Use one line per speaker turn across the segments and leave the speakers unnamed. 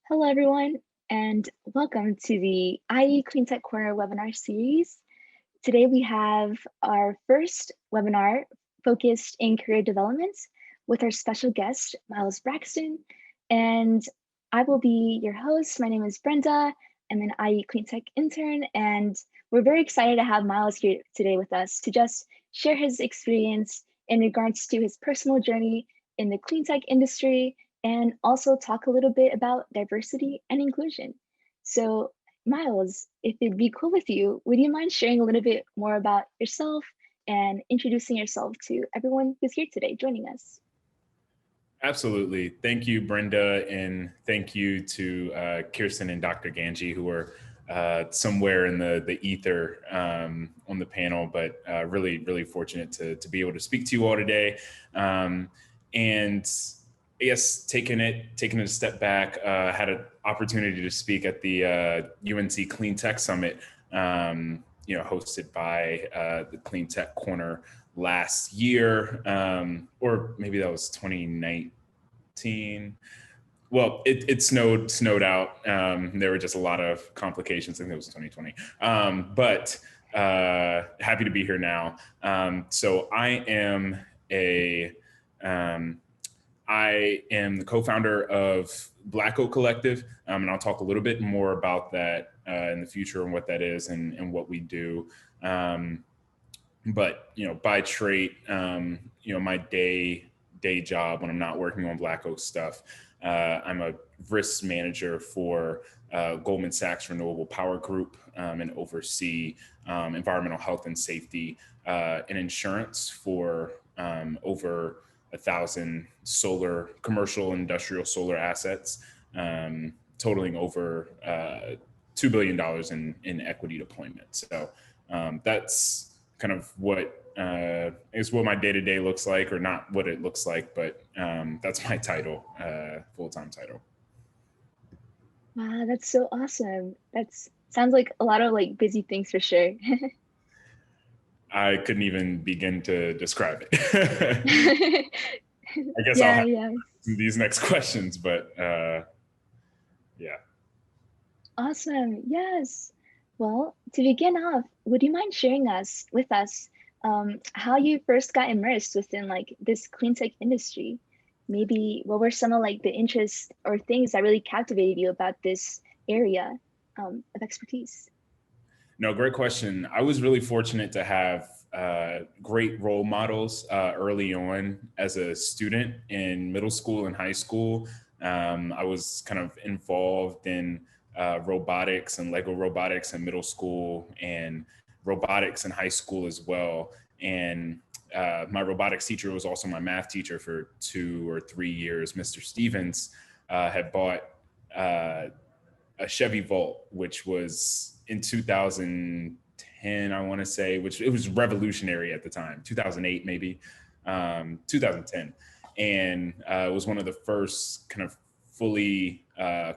Hello, everyone, and welcome to the IE Cleantech Corner webinar series. Today, we have our first webinar focused in career development with our special guest, Miles Braxton. And I will be your host. My name is Brenda. I'm an IE Cleantech intern, and we're very excited to have Miles here today with us to just share his experience in regards to his personal journey in the cleantech industry and also talk a little bit about diversity and inclusion. So, Miles, if it'd be cool with you, would you mind sharing a little bit more about yourself and introducing yourself to everyone who's here today joining us?
Absolutely. Thank you, Brenda, and thank you to Kirsten and Dr. Ganji, who are somewhere in the ether on the panel, but really fortunate to be able to speak to you all today. And I guess taking it a step back, had an opportunity to speak at the UNC Clean Tech Summit, hosted by the Clean Tech Corner last year, or maybe that was 2019. Well, it snowed out. There were just a lot of complications. I think it was 2020. But happy to be here now. So I am the co-founder of Black Oak Collective, and I'll talk a little bit more about that in the future and what that is and what we do. But by trade, my day job when I'm not working on Black Oak stuff, I'm a risk manager for Goldman Sachs Renewable Power Group, and oversee environmental health and safety and insurance for over 1,000 commercial industrial solar assets, totaling over $2 billion in equity deployment. So that's kind of what is what my day-to-day looks like, or not what it looks like, but that's my title, full-time title.
Wow, that's so awesome. That sounds like a lot of busy things for sure.
I couldn't even begin to describe it. I guess I'll have these next questions, but yeah.
Awesome. Yes. Well, to begin off, would you mind sharing with us how you first got immersed within this clean tech industry? Maybe what were some of the interests or things that really captivated you about this area of expertise?
No, great question. I was really fortunate to have great role models early on as a student in middle school and high school. I was kind of involved in robotics and Lego robotics in middle school, and robotics in high school as well. And my robotics teacher was also my math teacher for 2 or 3 years. Mr. Stevens had bought a Chevy Volt, which was in 2010, I want to say, which it was revolutionary at the time, 2008 maybe, 2010. And it was one of the first kind of fully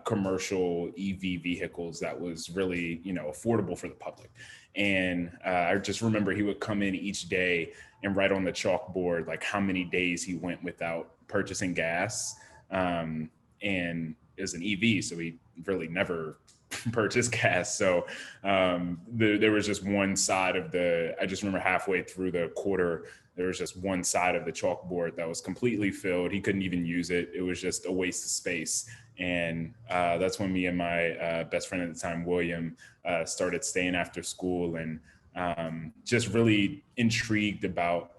commercial EV vehicles that was really, affordable for the public. And I just remember he would come in each day and write on the chalkboard like how many days he went without purchasing gas. And it was an EV, so he really never purchased gas. So there was just one side of I just remember halfway through the quarter, there was just one side of the chalkboard that was completely filled. He couldn't even use it. It was just a waste of space. And that's when me and my best friend at the time, William, started staying after school, and just really intrigued about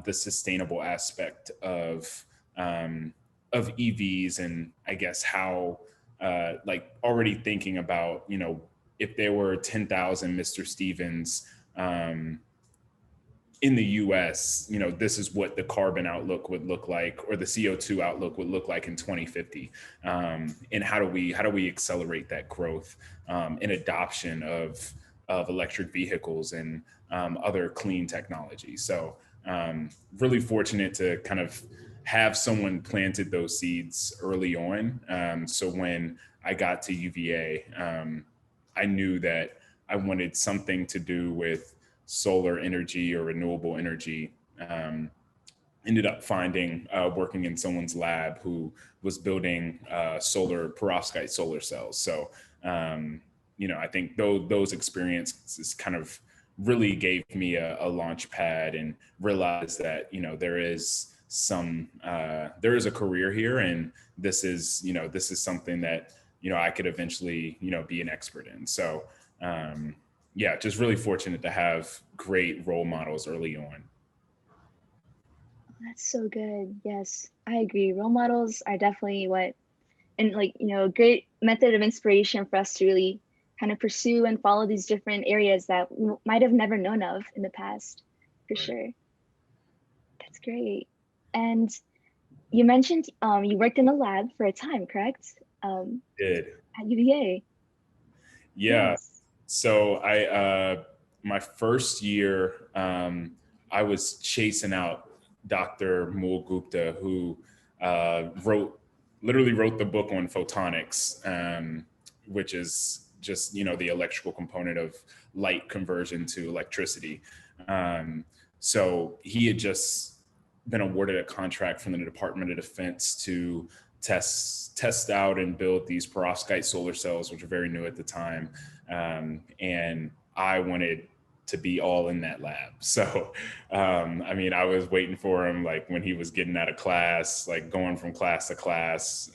the sustainable aspect of EVs, and I guess how already thinking about, if there were 10,000 Mr. Stevens in the US, this is what the carbon outlook would look like, or the CO2 outlook would look like in 2050. And how do we accelerate that growth in adoption of electric vehicles and other clean technology? So really fortunate to kind of have someone planted those seeds early on. So when I got to UVA, I knew that I wanted something to do with solar energy or renewable energy. ended up finding working in someone's lab who was building solar perovskite solar cells. So I think those experiences kind of really gave me a launch pad and realized that there is there is a career here, and this is something that I could eventually be an expert in. So yeah, just really fortunate to have great role models early on.
That's so good. Yes, I agree. Role models are definitely what, and like, a great method of inspiration for us to really kind of pursue and follow these different areas that we might have never known of in the past, for
Right.
sure. That's great. And you mentioned you worked in a lab for a time, correct?
Did.
At UVA.
Yeah.
Yes.
So my first year, I was chasing out Dr. Mool Gupta, who literally wrote the book on photonics, which is just, the electrical component of light conversion to electricity. Um, so he had just been awarded a contract from the Department of Defense to test out and build these perovskite solar cells, which are very new at the time. And I wanted to be all in that lab. So, I mean, I was waiting for him, like when he was getting out of class, like going from class to class.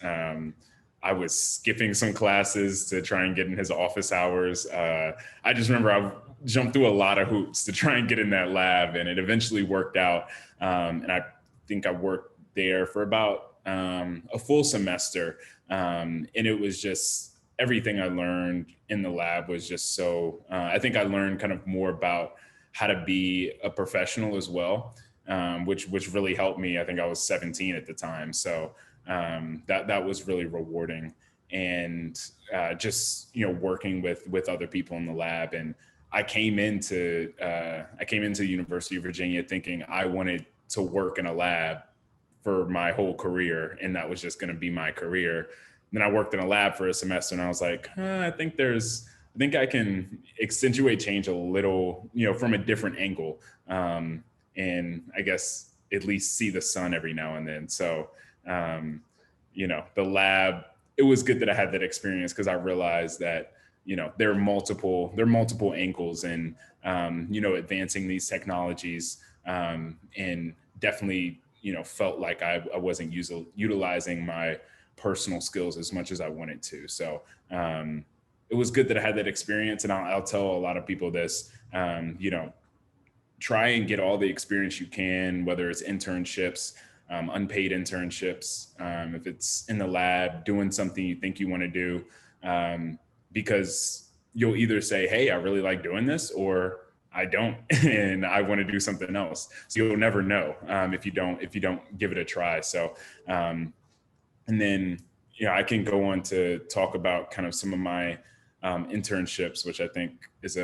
I was skipping some classes to try and get in his office hours. I just remember I jumped through a lot of hoops to try and get in that lab, and it eventually worked out. And I think I worked there for about a full semester. And it was just everything I learned in the lab was just so, I think I learned kind of more about how to be a professional as well, which really helped me. I think I was 17 at the time. So that was really rewarding. And just, working with other people in the lab. And I came into the University of Virginia thinking I wanted to work in a lab for my whole career, and that was just going to be my career. Then I worked in a lab for a semester, and I was like, I think I can accentuate change a little, from a different angle, and I guess at least see the sun every now and then. So, the lab. It was good that I had that experience because I realized that there are multiple angles in advancing these technologies, and definitely felt like I wasn't utilizing my personal skills as much as I wanted to. So it was good that I had that experience, and I'll tell a lot of people this. Try and get all the experience you can, whether it's internships, unpaid internships, if it's in the lab, doing something you think you want to do, because you'll either say, hey, I really like doing this, or I don't, and I want to do something else. So you'll never know if you don't give it a try. So, and then I can go on to talk about kind of some of my internships, which I think is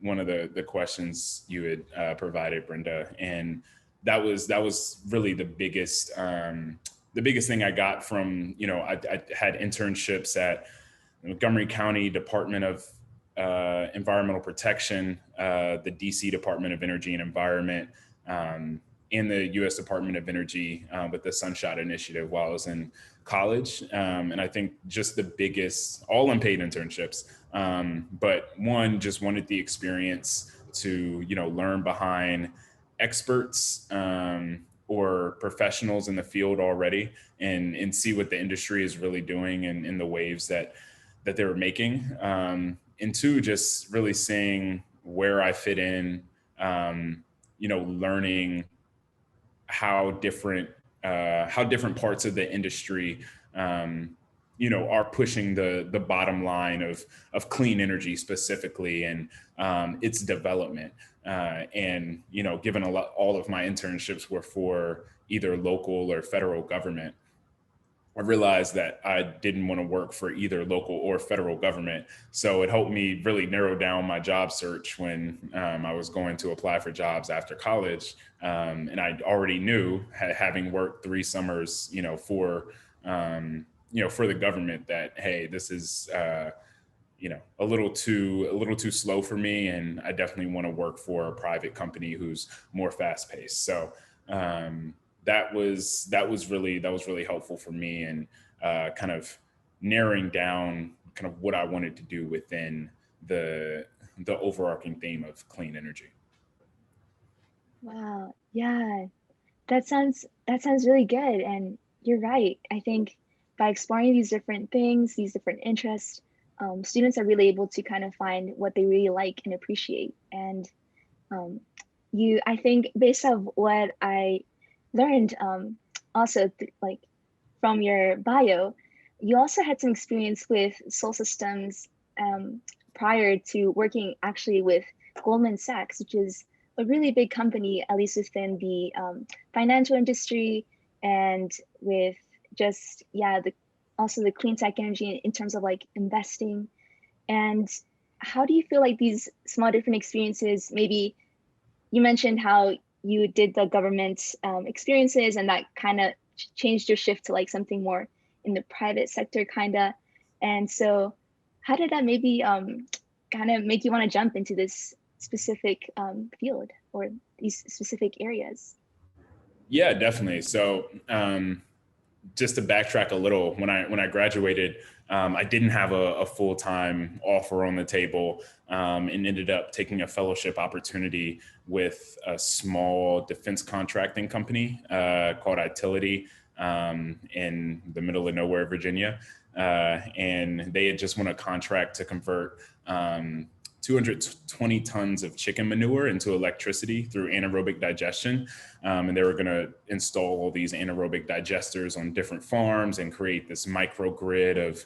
one of the questions you had provided, Brenda, and that was really the biggest thing I got from I had internships at Montgomery County Department of Environmental Protection, the DC Department of Energy and Environment, and the U.S. Department of Energy with the Sunshot Initiative while I was in college. And I think just the biggest, all unpaid internships, but one, just wanted the experience to, learn behind experts or professionals in the field already, and see what the industry is really doing and in the waves that they were making. And two, just really seeing where I fit in, learning how different parts of the industry, are pushing the bottom line of clean energy specifically, and its development. And given all of my internships were for either local or federal government, I realized that I didn't want to work for either local or federal government. So it helped me really narrow down my job search when I was going to apply for jobs after college. And I already knew, having worked 3 summers, for the government, that, hey, this is, a little too slow for me. And I definitely want to work for a private company who's more fast paced. So, that was really helpful for me, and kind of narrowing down kind of what I wanted to do within the overarching theme of clean energy.
Wow. Yeah, that sounds really good. And you're right. I think by exploring these different things, these different interests, students are really able to kind of find what they really like and appreciate. And I think based on what I learned, also like from your bio, you also had some experience with Sol Systems prior to working actually with Goldman Sachs, which is a really big company, at least within the financial industry, and with just, yeah, also the clean tech energy in terms of like investing. And how do you feel like these small different experiences, maybe you mentioned how you did the government experiences and that kind of changed your shift to like something more in the private sector kind of. And so how did that maybe kind of make you want to jump into this specific field or these specific areas?
Yeah, definitely. So just to backtrack a little, when I graduated, I didn't have a full time offer on the table, and ended up taking a fellowship opportunity with a small defense contracting company called Itility, in the middle of nowhere, Virginia, and they had just won a contract to convert 220 tons of chicken manure into electricity through anaerobic digestion. And they were going to install all these anaerobic digesters on different farms and create this microgrid of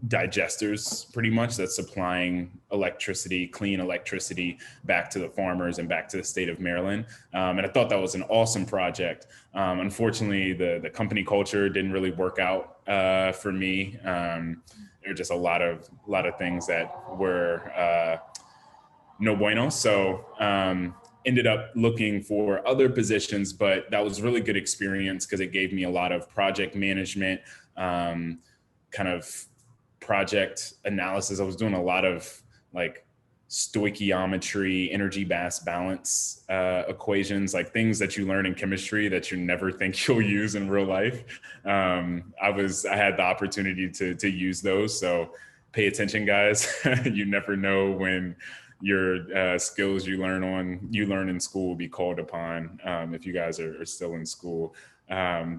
digesters, pretty much, that's supplying electricity, clean electricity, back to the farmers and back to the state of Maryland. And I thought that was an awesome project. Unfortunately, the company culture didn't really work out for me. There were just a lot of things that were no bueno. So ended up looking for other positions, but that was really good experience because it gave me a lot of project management, kind of project analysis. I was doing a lot of like stoichiometry, energy mass balance equations, like things that you learn in chemistry that you never think you'll use in real life. I had the opportunity to use those. So pay attention, guys. You never know when your skills you learn in school will be called upon, if you guys are still in school. Yeah,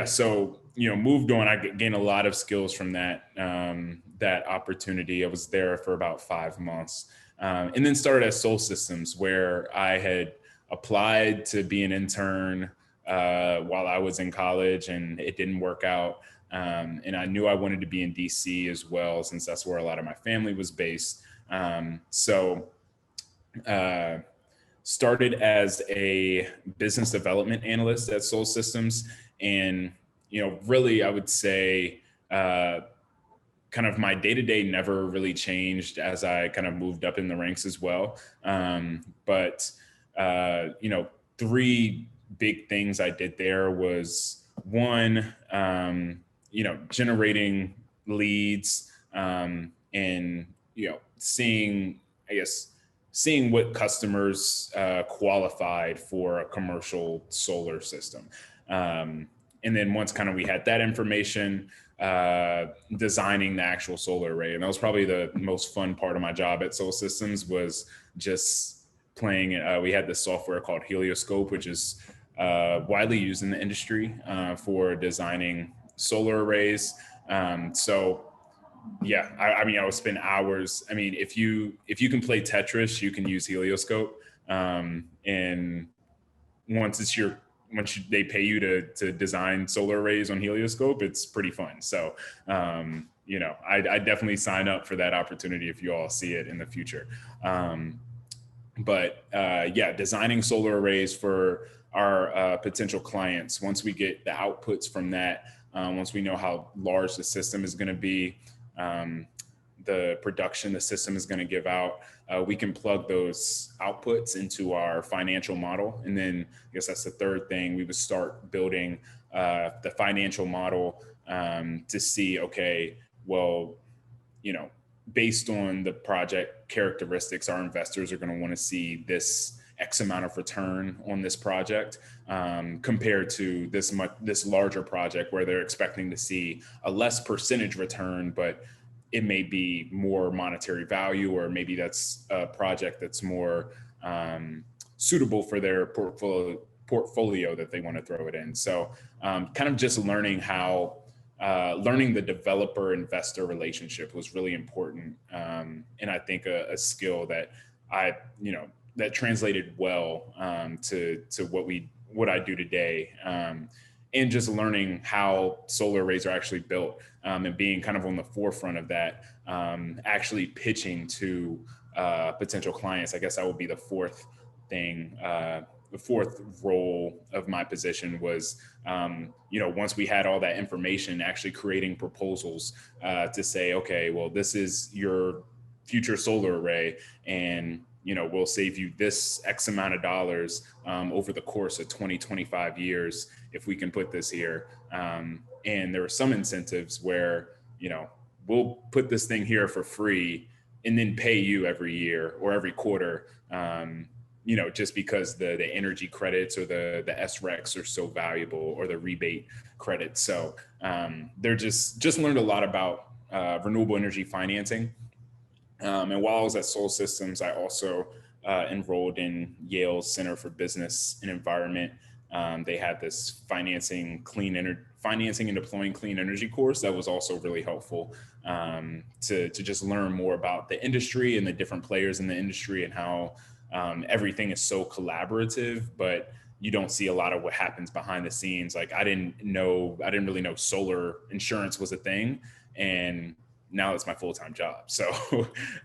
so moved on. I gained a lot of skills from that opportunity. I was there for about 5 months, and then started at Sol Systems, where I had applied to be an intern while I was in college, and it didn't work out. And I knew I wanted to be in DC as well, since that's where a lot of my family was based. So started as a business development analyst at Sol Systems. And, really, I would say kind of my day-to-day never really changed as I kind of moved up in the ranks as well. But three big things I did there was one, generating leads, and, seeing, I guess, seeing what customers qualified for a commercial solar system. And then once kind of we had that information, designing the actual solar array. And that was probably the most fun part of my job at Sol Systems, was just playing. We had this software called Helioscope, which is widely used in the industry for designing solar arrays. So yeah, I mean, I would spend hours. I mean, if you can play Tetris, you can use Helioscope. And they pay you to design solar arrays on Helioscope, it's pretty fun. So, I definitely sign up for that opportunity if you all see it in the future. Yeah, designing solar arrays for our potential clients. Once we get the outputs from that, once we know how large the system is going to be, the production the system is going to give out, we can plug those outputs into our financial model. And then I guess that's the third thing. We would start building the financial model to see, okay, well, based on the project characteristics, our investors are going to want to see this X amount of return on this project, compared to this larger project where they're expecting to see a less percentage return, but it may be more monetary value, or maybe that's a project that's more suitable for their portfolio that they want to throw it in. So kind of just learning learning the developer investor relationship was really important. And I think a skill that that translated well to what I do today. And just learning how solar arrays are actually built, and being kind of on the forefront of that, actually pitching to potential clients. I guess that would be the fourth thing. The fourth role of my position was, once we had all that information, actually creating proposals to say, okay, well, this is your future solar array, and we'll save you this X amount of dollars over the course of 20, 25 years if we can put this here. And there were some incentives where, we'll put this thing here for free and then pay you every year or every quarter, just because the energy credits or the SRECs are so valuable, or the rebate credits. So they're just learned a lot about renewable energy financing. And while I was at Sol Systems, I also enrolled in Yale's Center for Business and Environment. They had this financing and deploying clean energy course that was also really helpful to just learn more about the industry and the different players in the industry, and how everything is so collaborative, but you don't see a lot of what happens behind the scenes. Like I didn't really know solar insurance was a thing, and now it's my full-time job. So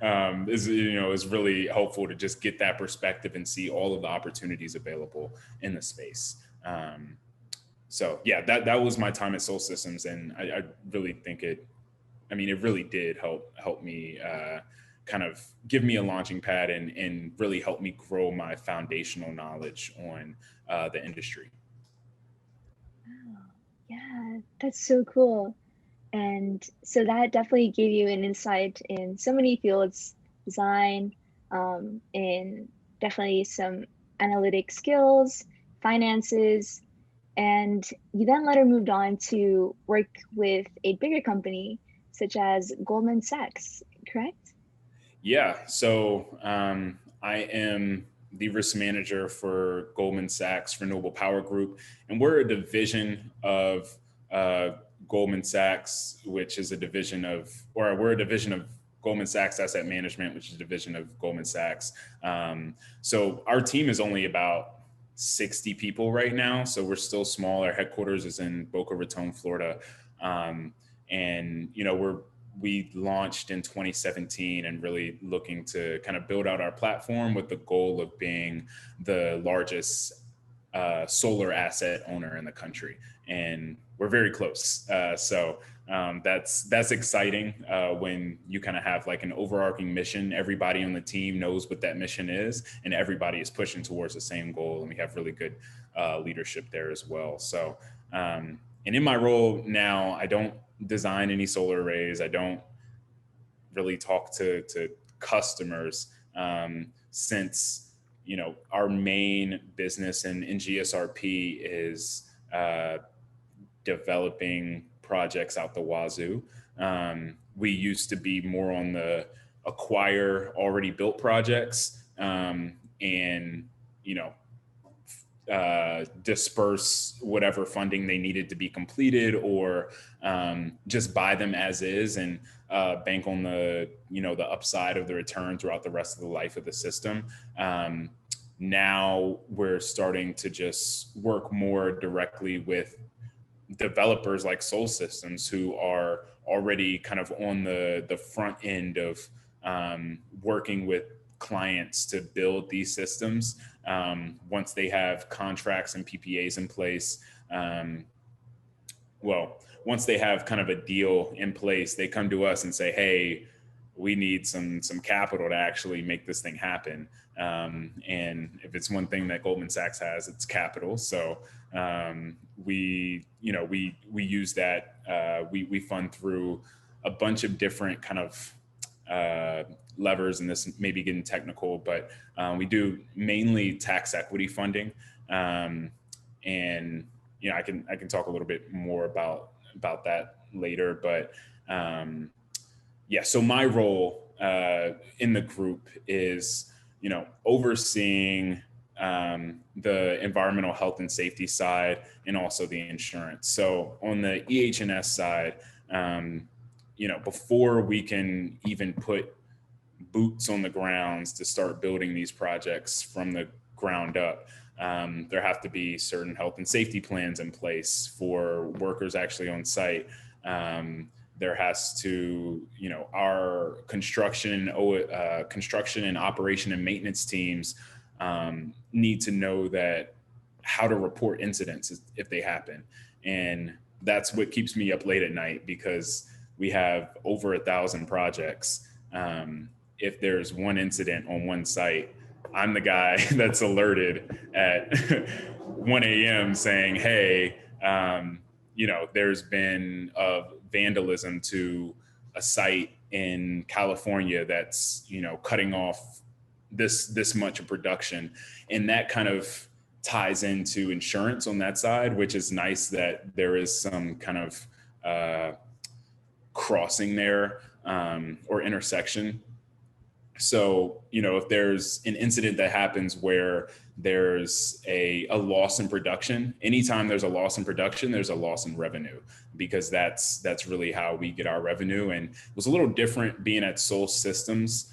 it's really helpful to just get that perspective and see all of the opportunities available in the space. So yeah, that was my time at Sol Systems, and I really think it really did help me kind of give me a launching pad and really help me grow my foundational knowledge on the industry.
Wow. Yeah, that's so cool. And so that definitely gave you an insight in so many fields, design, in definitely some analytic skills, finances, and you then later moved on to work with a bigger company such as Goldman Sachs, correct?
Yeah, so I am the risk manager for Goldman Sachs Renewable Power Group, and we're a division of Goldman Sachs, which is we're a division of Goldman Sachs Asset Management, which is a division of Goldman Sachs. So our team is only about 60 people right now, so we're still small. Our headquarters is in Boca Raton, Florida, and we launched in 2017 and really looking to kind of build out our platform with the goal of being the largest solar asset owner in the country. And we're very close. So that's exciting when you kind of have like an overarching mission. Everybody on the team knows what that mission is, and everybody is pushing towards the same goal. And we have really good leadership there as well. So, and in my role now, I don't design any solar arrays. I don't really talk to customers since our main business in GSRP is developing projects out the wazoo. We used to be more on the acquire already built projects, and disperse whatever funding they needed to be completed, or just buy them as is and bank on the upside of the return throughout the rest of the life of the system. Now we're starting to just work more directly with developers like Sol Systems, who are already kind of on the front end of working with clients to build these systems. Once they have contracts and PPAs in place, once they have kind of a deal in place, they come to us and say, hey, we need some capital to actually make this thing happen. And if it's one thing that Goldman Sachs has, it's capital. So we use that. We fund through a bunch of different kind of levers, and this may be getting technical, but we do mainly tax equity funding. And I can talk a little bit more about that later, but yeah. So my role in the group is overseeing the environmental health and safety side, and also the insurance. So on the EH&S side, before we can even put boots on the grounds to start building these projects from the ground up, there have to be certain health and safety plans in place for workers actually on site. There has to, our construction and operation and maintenance teams need to know that how to report incidents if they happen. And that's what keeps me up late at night, because we have over 1,000 projects. If there's one incident on one site, I'm the guy that's alerted at 1 a.m. saying, hey, there's been vandalism to a site in California that's, cutting off this much of production. And that kind of ties into insurance on that side, which is nice that there is some kind of crossing there, or intersection. So, if there's an incident that happens where there's a loss in production, anytime there's a loss in production, there's a loss in revenue, because that's really how we get our revenue. And it was a little different being at Soul Systems,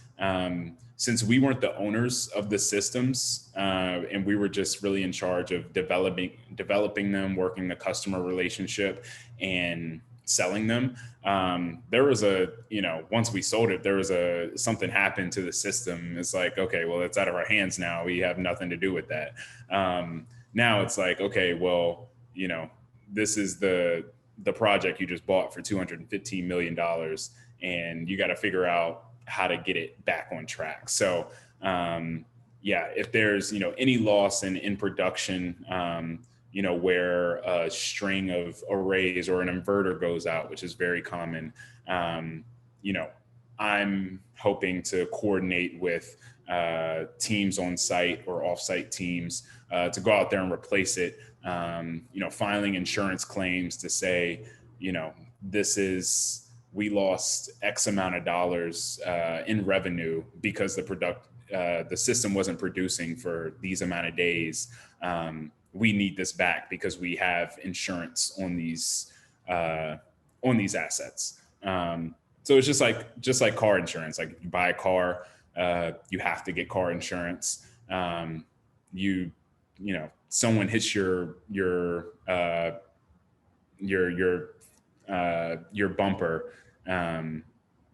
since we weren't the owners of the systems, and we were just really in charge of developing them, working the customer relationship, and selling them. There was once we sold it, there was something happened to the system. It's like, okay, well, it's out of our hands now. We have nothing to do with that. Now it's like, okay, well, this is the project you just bought for $215 million, and you got to figure out how to get it back on track. So, if there's, any loss in production, where a string of arrays or an inverter goes out, which is very common, I'm hoping to coordinate with teams on site or off-site teams to go out there and replace it, filing insurance claims to say, we lost X amount of dollars in revenue because the system wasn't producing for these amount of days. We need this back because we have insurance on these assets. So it's just like car insurance. Like, you buy a car, you have to get car insurance. Someone hits your bumper.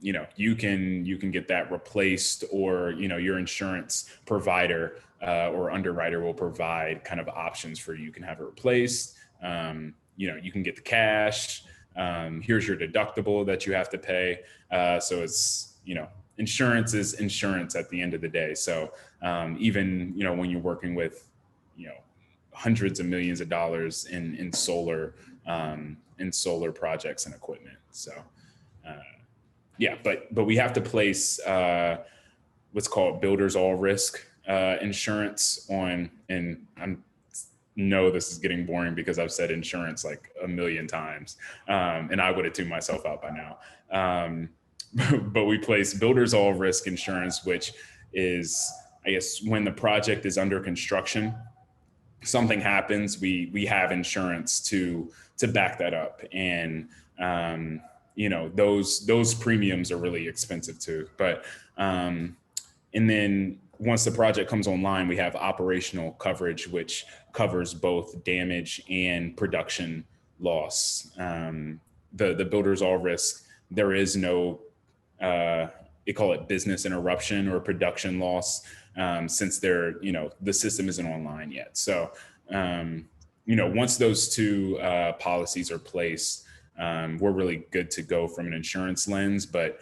You can get that replaced, or your insurance provider or underwriter will provide kind of options for you. You can have it replaced. You can get the cash. Here's your deductible that you have to pay. So it's, insurance is insurance at the end of the day. So even, when you're working with, hundreds of millions of dollars in solar projects and equipment. So but we have to place what's called builder's all risk insurance on, and know this is getting boring because I've said insurance like a million times, and I would have tuned myself out by now. But we place builder's all risk insurance, which is, I guess, when the project is under construction, something happens, we have insurance to back that up. And those premiums are really expensive too. But and then once the project comes online, we have operational coverage, which covers both damage and production loss. The builder's all risk, there is no, they call it business interruption or production loss, since the system isn't online yet. So, once those two policies are placed, we're really good to go from an insurance lens. But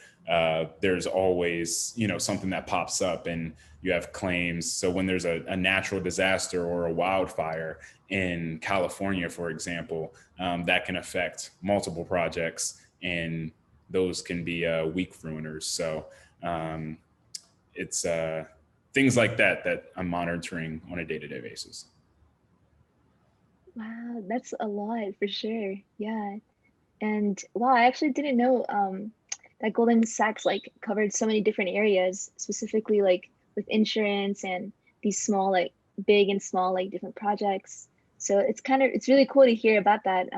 there's always, something that pops up and you have claims. So when there's a natural disaster or a wildfire in California, for example, that can affect multiple projects, and those can be week ruiners. So it's things like that that I'm monitoring on a day-to-day basis.
Wow, that's a lot for sure. Yeah. And wow, I actually didn't know that Goldman Sachs like covered so many different areas, specifically like with insurance and these small, like big and small, like different projects. So it's really cool to hear about that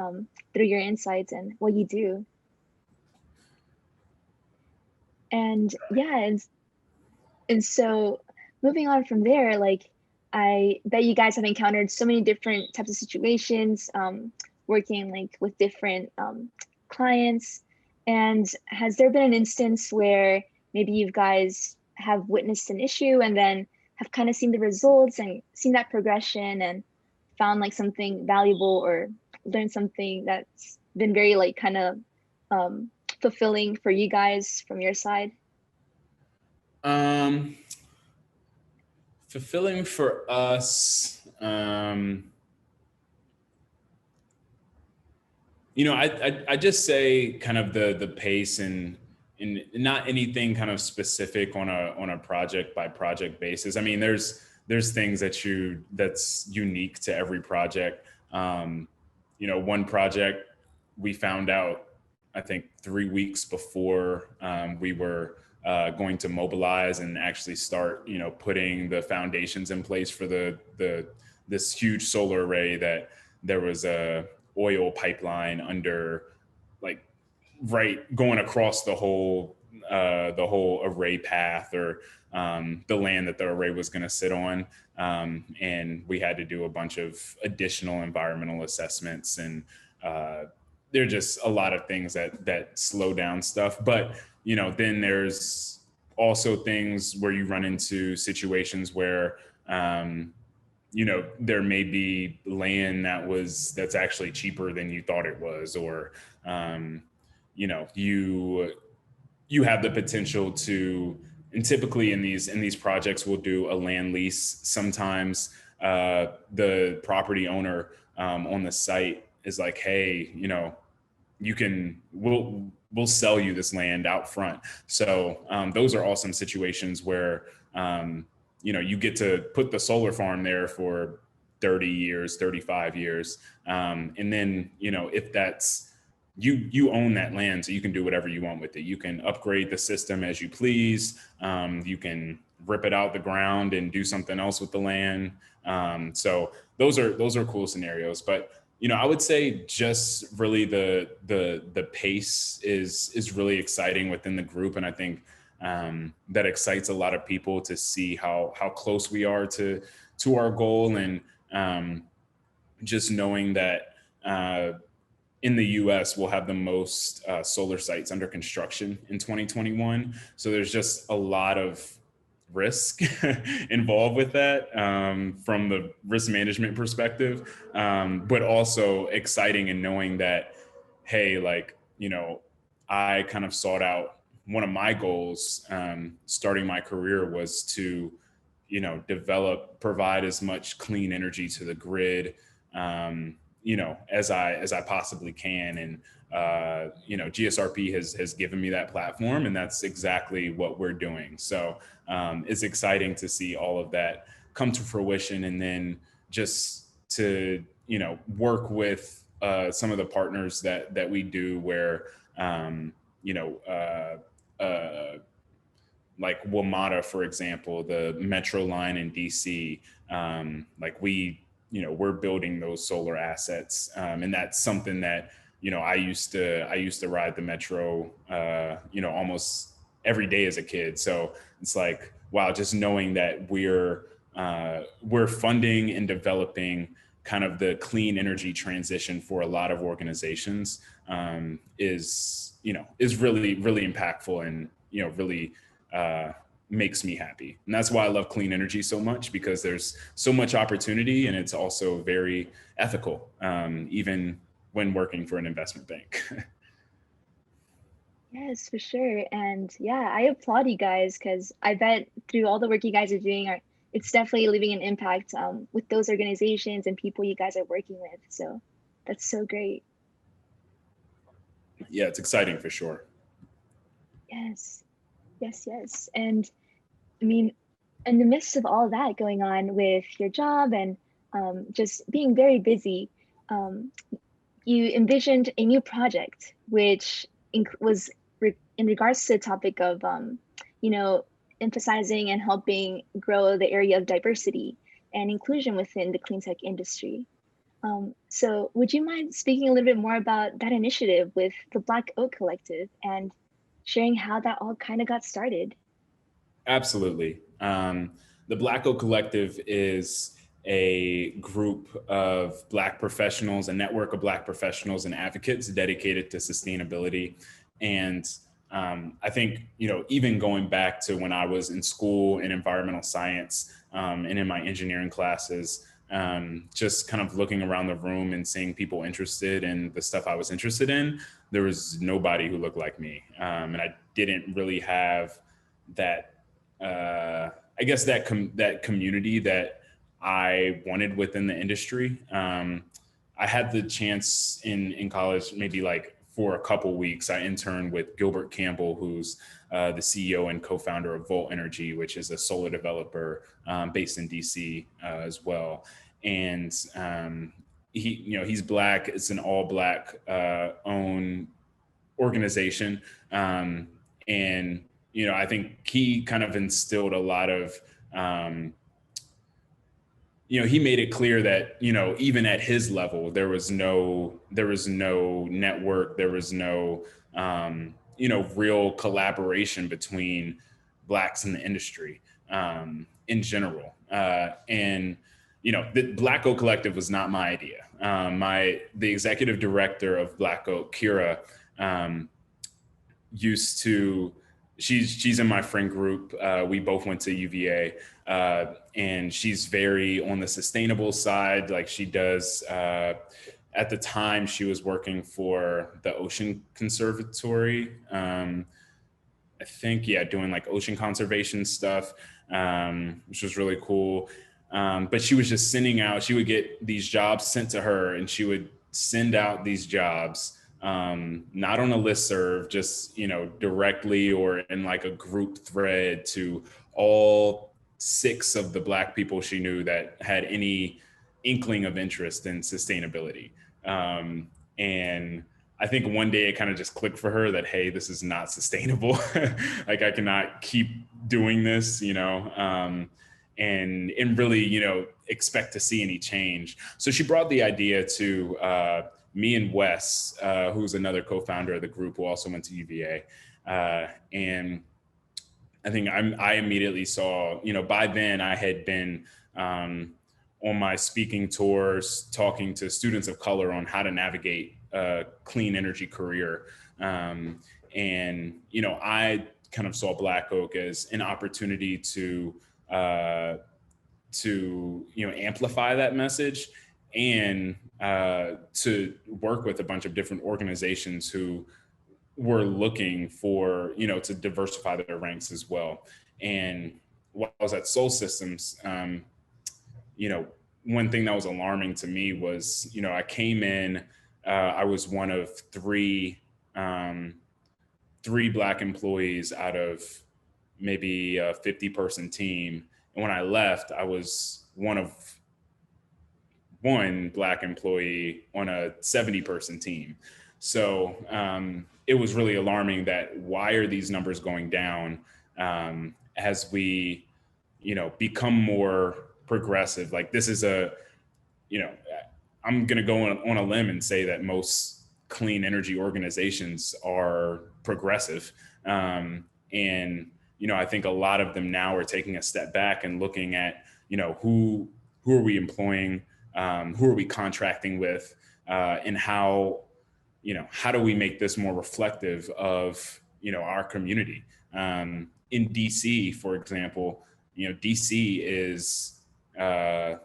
through your insights and what you do. And yeah, and so moving on from there, like I bet you guys have encountered so many different types of situations, working like with different clients. And has there been an instance where maybe you guys have witnessed an issue and then have kind of seen the results and seen that progression and found like something valuable or learned something that's been very like kind of fulfilling for you guys from your side?
Um, Fulfilling for us, I just say kind of the pace and not anything kind of specific on a project by project basis. I mean, there's things that's unique to every project. One project we found out, I think 3 weeks before we were going to mobilize and actually start, putting the foundations in place for the this huge solar array, that there was a oil pipeline under, like, right, going across the whole array path, or the land that the array was going to sit on. And we had to do a bunch of additional environmental assessments, and there are just a lot of things that slow down stuff. But then there's also things where you run into situations where there may be land that's actually cheaper than you thought it was, or you have the potential to, and typically in these projects we'll do a land lease. Sometimes the property owner on the site is like, hey, we'll sell you this land out front. So those are awesome situations where you get to put the solar farm there for 30 years, 35 years. And then, if that's, you own that land, so you can do whatever you want with it. You can upgrade the system as you please. You can rip it out the ground and do something else with the land. So those are cool scenarios. But I would say just really the pace is really exciting within the group, and I think that excites a lot of people to see how close we are to our goal, and just knowing that in the U.S. we'll have the most solar sites under construction in 2021. So there's just a lot of risk involved with that, from the risk management perspective, but also exciting in knowing that, hey, like, I kind of sought out, one of my goals starting my career was to provide as much clean energy to the grid, as I possibly can. And GSRP has given me that platform, and that's exactly what we're doing. So it's exciting to see all of that come to fruition, and then just to work with some of the partners that we do, where you know like WMATA, for example, the metro line in DC. Like we're building those solar assets, and that's something that I used to ride the metro, almost every day as a kid. So it's like, wow, just knowing that we're funding and developing kind of the clean energy transition for a lot of organizations, is really, really impactful, and really makes me happy. And that's why I love clean energy so much, because there's so much opportunity, and it's also very ethical, even when working for an investment bank.
Yes, for sure. And yeah, I applaud you guys because I bet through all the work you guys are doing, it's definitely leaving an impact with those organizations and people you guys are working with. So that's so great.
Yeah, it's exciting for sure.
Yes. Yes, yes. And I mean, in the midst of all that going on with your job and just being very busy, um, you envisioned a new project, which was in regards to the topic of, you know, emphasizing and helping grow the area of diversity and inclusion within the clean tech industry. So would you mind speaking a little bit more about that initiative with the Black Oak Collective and sharing how that all kind of got started?
Absolutely. The Black Oak Collective is a group of Black professionals, a network of Black professionals and advocates dedicated to sustainability. And I think, even going back to when I was in school in environmental science and in my engineering classes, just kind of looking around the room and seeing people interested in the stuff I was interested in, there was nobody who looked like me. And I didn't really have that I guess that community that I wanted within the industry. I had the chance in college, maybe like for a couple weeks, I interned with Gilbert Campbell, who's the CEO and co-founder of Volt Energy, which is a solar developer based in DC as well. And he's Black. It's an all Black owned organization. And I think he kind of instilled a lot of, he made it clear that, even at his level, there was no network, there was no, real collaboration between Blacks in the industry in general. And, the Black Oak Collective was not my idea. The executive director of Black Oak, Kira, um, used to she's in my friend group. We both went to UVA, and she's very on the sustainable side. Like she does. At the time, she was working for the Ocean Conservatory. I think, yeah, doing like ocean conservation stuff, which was really cool. But she was just sending out. She would get these jobs sent to her, and she would send out these jobs, not on a listserv, just directly or in like a group thread to all 6 of the Black people she knew that had any inkling of interest in sustainability. And I think one day it kind of just clicked for her that, hey, this is not sustainable. Like I cannot keep doing this, and really, expect to see any change. So she brought the idea to me and Wes, who's another co-founder of the group, who also went to UVA. And I think I immediately saw, by then I had been on my speaking tours, talking to students of color on how to navigate a clean energy career. And, I kind of saw Black Oak as an opportunity to amplify that message and to work with a bunch of different organizations who were looking for, to diversify their ranks as well. And while I was at Soul Systems, one thing that was alarming to me was, I came in, I was one of three Black employees out of maybe a 50-person team. And when I left, I was one Black employee on a 70-person team. So it was really alarming that why are these numbers going down as we, become more progressive? Like this is I'm going to go on a limb and say that most clean energy organizations are progressive. And, I think a lot of them now are taking a step back and looking at, who are we employing? Who are we contracting with? And how do we make this more reflective of, our community? In DC, for example, DC is a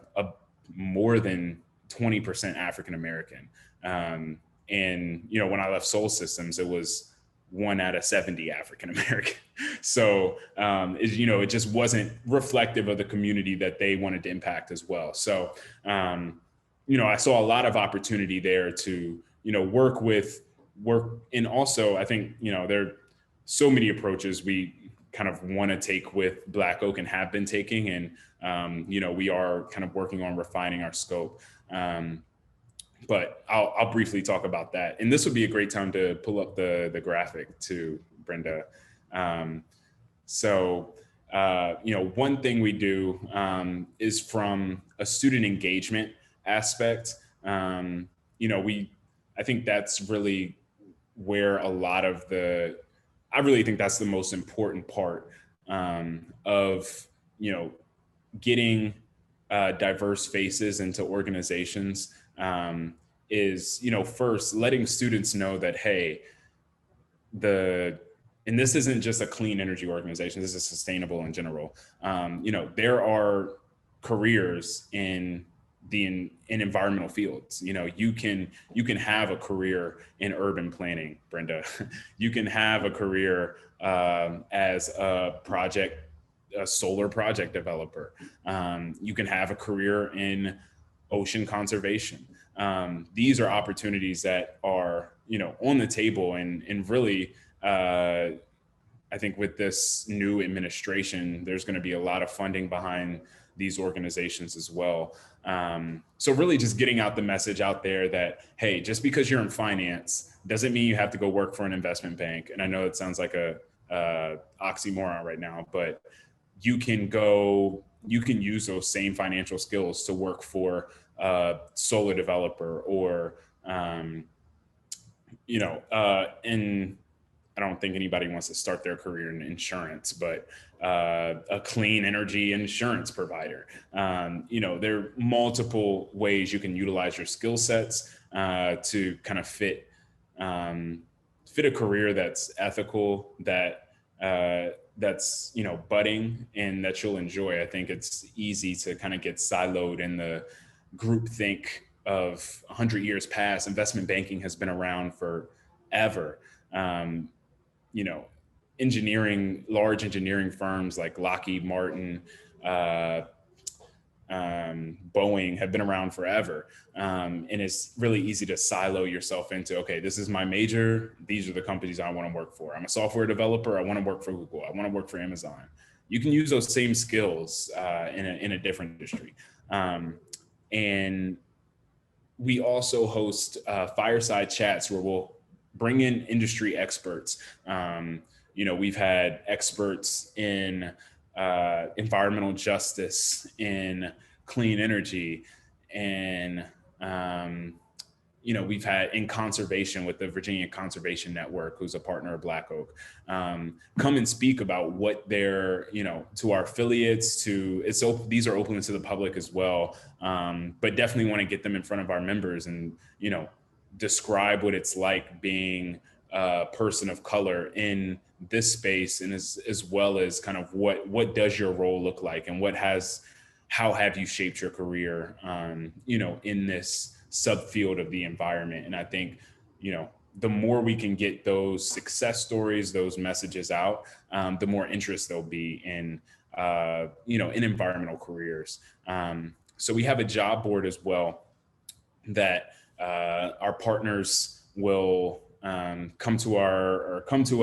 more than 20% African American. And, when I left Soul Systems, it was 1 out of 70 African American. So, it just wasn't reflective of the community that they wanted to impact as well. So, I saw a lot of opportunity there to, work. And also I think, there are so many approaches. kind of want to take with Black Oak and have been taking. And, we are kind of working on refining our scope. But I'll briefly talk about that. And this would be a great time to pull up the graphic too, Brenda. One thing we do is from a student engagement aspect. I think that's really where a lot of I really think that's the most important part of, getting diverse faces into organizations. Is, first letting students know that, hey, and this isn't just a clean energy organization, this is sustainable in general. There are careers in environmental fields. You can have a career in urban planning, Brenda. You can have a career as a solar project developer. You can have a career in ocean conservation. These are opportunities that are, on the table, and really, I think with this new administration, there's going to be a lot of funding behind these organizations as well. So really just getting out the message out there that, hey, just because you're in finance doesn't mean you have to go work for an investment bank. And I know it sounds like a oxymoron right now, but you can use those same financial skills to work for a solar developer or, in, I don't think anybody wants to start their career in insurance, but a clean energy insurance provider. There are multiple ways you can utilize your skill sets to kind of fit a career that's ethical, that's budding, and that you'll enjoy. I think it's easy to kind of get siloed in the group think of 100 years past. Investment banking has been around forever. Large engineering firms like Lockheed Martin, Boeing have been around forever. And it's really easy to silo yourself into, okay, this is my major. These are the companies I want to work for. I'm a software developer. I want to work for Google. I want to work for Amazon. You can use those same skills in a different industry. And we also host fireside chats where we'll bring in industry experts. We've had experts in environmental justice, in clean energy, and we've had in conservation with the Virginia Conservation Network, who's a partner of Black Oak, come and speak about what they're, to our affiliates, these are open to the public as well. But definitely want to get them in front of our members and, describe what it's like being a person of color in this space, and as well as kind of what does your role look like, and how have you shaped your career, in this subfield of the environment. And I think, the more we can get those success stories, those messages out, the more interest there'll be in environmental careers. So we have a job board as well that our partners will come to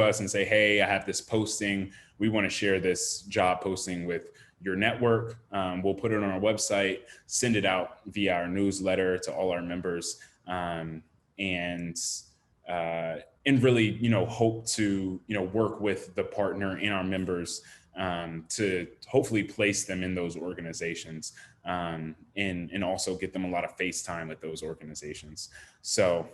us and say, hey, I have this posting. We want to share this job posting with your network. We'll put it on our website, send it out via our newsletter to all our members, and really, hope to, work with the partner and our members to hopefully place them in those organizations, and also get them a lot of face time with those organizations. So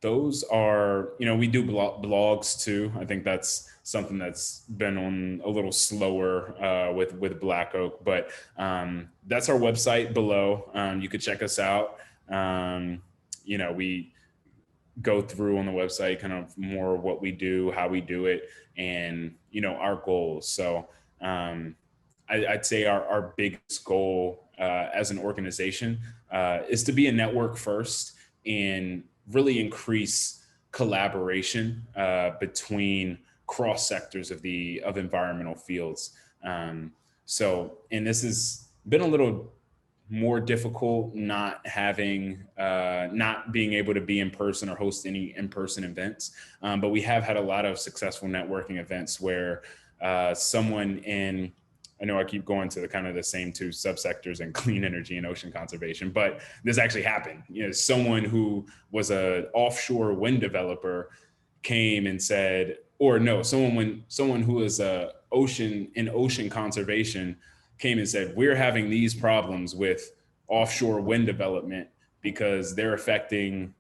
those are, we do blogs too. I think that's something that's been on a little slower with Black Oak, but that's our website below. You could check us out. We go through on the website kind of more what we do, how we do it, and, our goals. So I'd say our biggest goal as an organization is to be a network first and really increase collaboration between cross sectors of environmental fields. And this has been a little more difficult not being able to be in person or host any in-person events. But we have had a lot of successful networking events where someone in, I know I keep going to the kind of the same two subsectors in clean energy and ocean conservation, but this actually happened. Someone who was an offshore wind developer came and said, or no, someone who is ocean conservation came and said, we're having these problems with offshore wind development because they're affecting,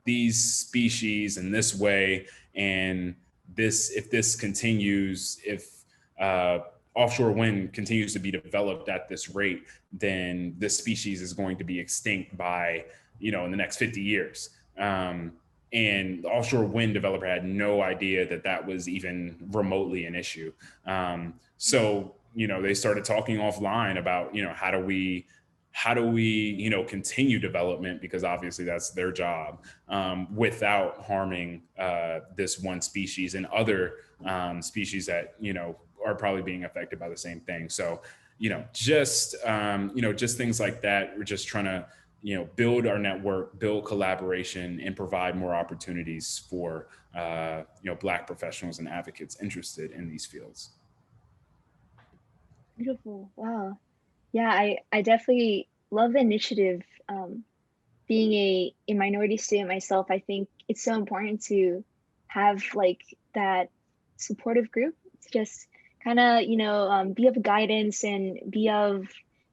these species in this way. And if this continues, if offshore wind continues to be developed at this rate, then this species is going to be extinct by, in the next 50 years. And the offshore wind developer had no idea that that was even remotely an issue. So, they started talking offline about, how do we, continue development, because obviously that's their job, without harming this one species and other species that, are probably being affected by the same thing. So, just things like that. We're just trying to, build our network, build collaboration, and provide more opportunities for, Black professionals and advocates interested in these fields.
Beautiful. Wow. Yeah, I definitely love the initiative. Being a minority student myself, I think it's so important to have like that supportive group to just kind of, be of guidance and be of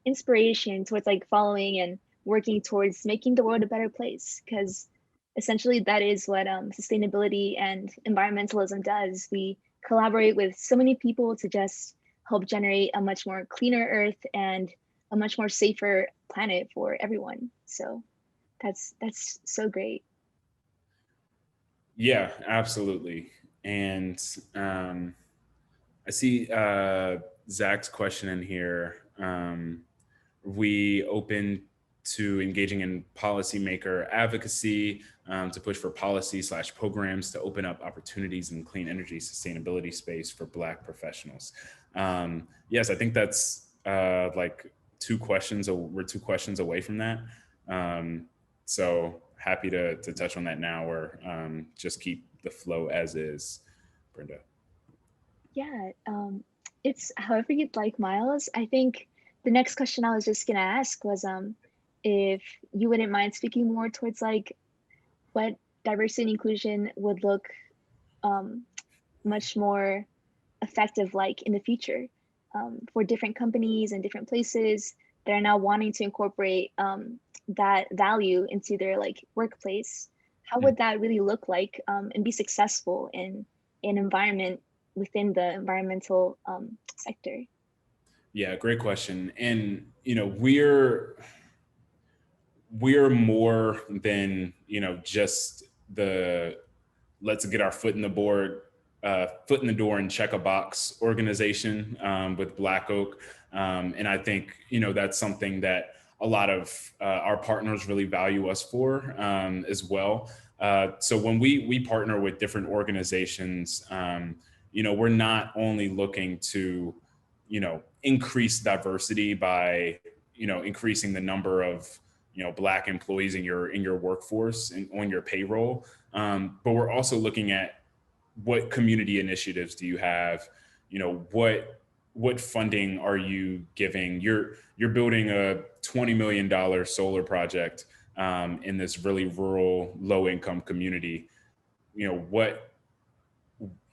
inspiration towards like following and working towards making the world a better place. Because essentially that is what sustainability and environmentalism does. We collaborate with so many people to just help generate a much more cleaner earth and a much more safer planet for everyone. So that's so great.
Yeah, absolutely. And I see Zach's question in here. We open to engaging in policymaker advocacy to push for policy/programs to open up opportunities in clean energy sustainability space for Black professionals. Yes, I think that's like we're 2 questions away from that. So happy to touch on that now, or just keep the flow as is, Brenda.
Yeah, it's however you'd like, Miles. I think the next question I was just gonna ask was if you wouldn't mind speaking more towards like what diversity and inclusion would look much more effective like in the future for different companies and different places that are now wanting to incorporate that value into their like workplace. How would that really look like and be successful in an environment within the environmental sector?
Yeah, great question. And we're more than just the let's get our foot in the door and check a box organization with Black Oak. And I think that's something that a lot of our partners really value us for as well. So when we partner with different organizations, we're not only looking to increase diversity by increasing the number of Black employees in your workforce and on your payroll, but we're also looking at what community initiatives do you have, what funding are you giving? You're building a $20 million solar project in this really rural, low income community.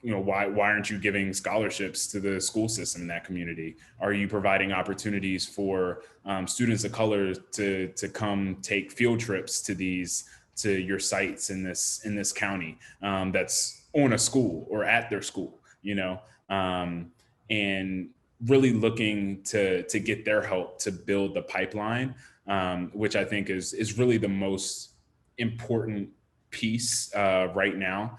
Why aren't you giving scholarships to the school system in that community? Are you providing opportunities for students of color to come take field trips to your sites in this county that's on a school or at their school, and really looking to get their help to build the pipeline, which I think is really the most important piece right now.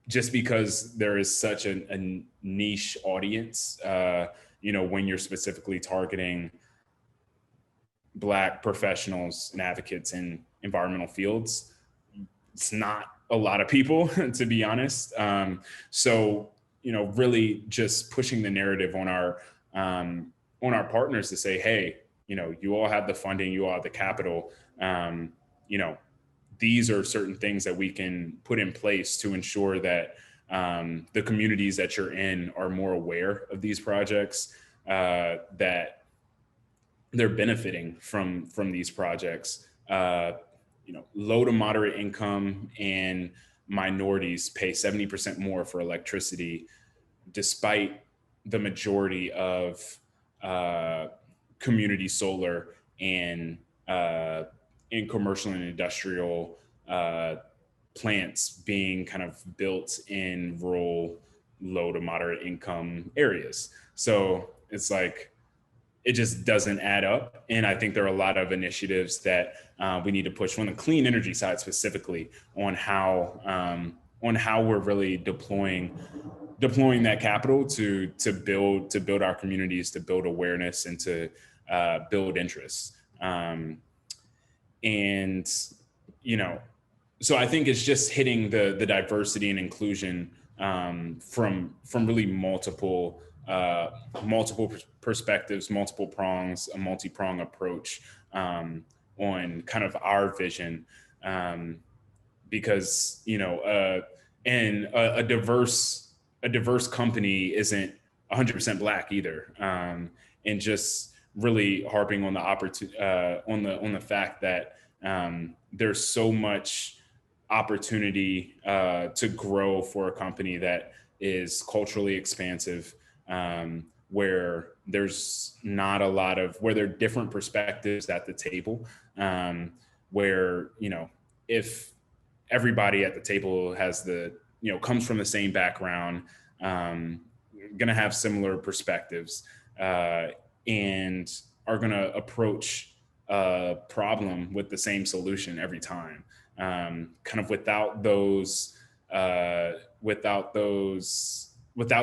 Just because there is such a niche audience, when you're specifically targeting Black professionals and advocates in environmental fields, it's not a lot of people, to be honest. So, really just pushing the narrative on our partners to say, hey, you all have the funding, you all have the capital, these are certain things that we can put in place to ensure that the communities that you're in are more aware of these projects, that they're benefiting from these projects. Low to moderate income and minorities pay 70% more for electricity, despite the majority of community solar and in commercial and industrial plants being kind of built in rural, low to moderate income areas. So it's like, it just doesn't add up. And I think there are a lot of initiatives that we need to push on the clean energy side specifically on how we're really deploying that capital to build our communities, to build awareness, and to build interest. And so I think it's just hitting the diversity and inclusion from really multiple perspectives, multiple prongs, a multi-prong approach on kind of our vision, because and a diverse company isn't 100% Black either, and just really harping on the on the fact that there's so much opportunity to grow for a company that is culturally expansive, where there's not a lot of, where there are different perspectives at the table, where if everybody at the table has comes from the same background, gonna have similar perspectives, and are gonna approach a problem with the same solution every time, kind of without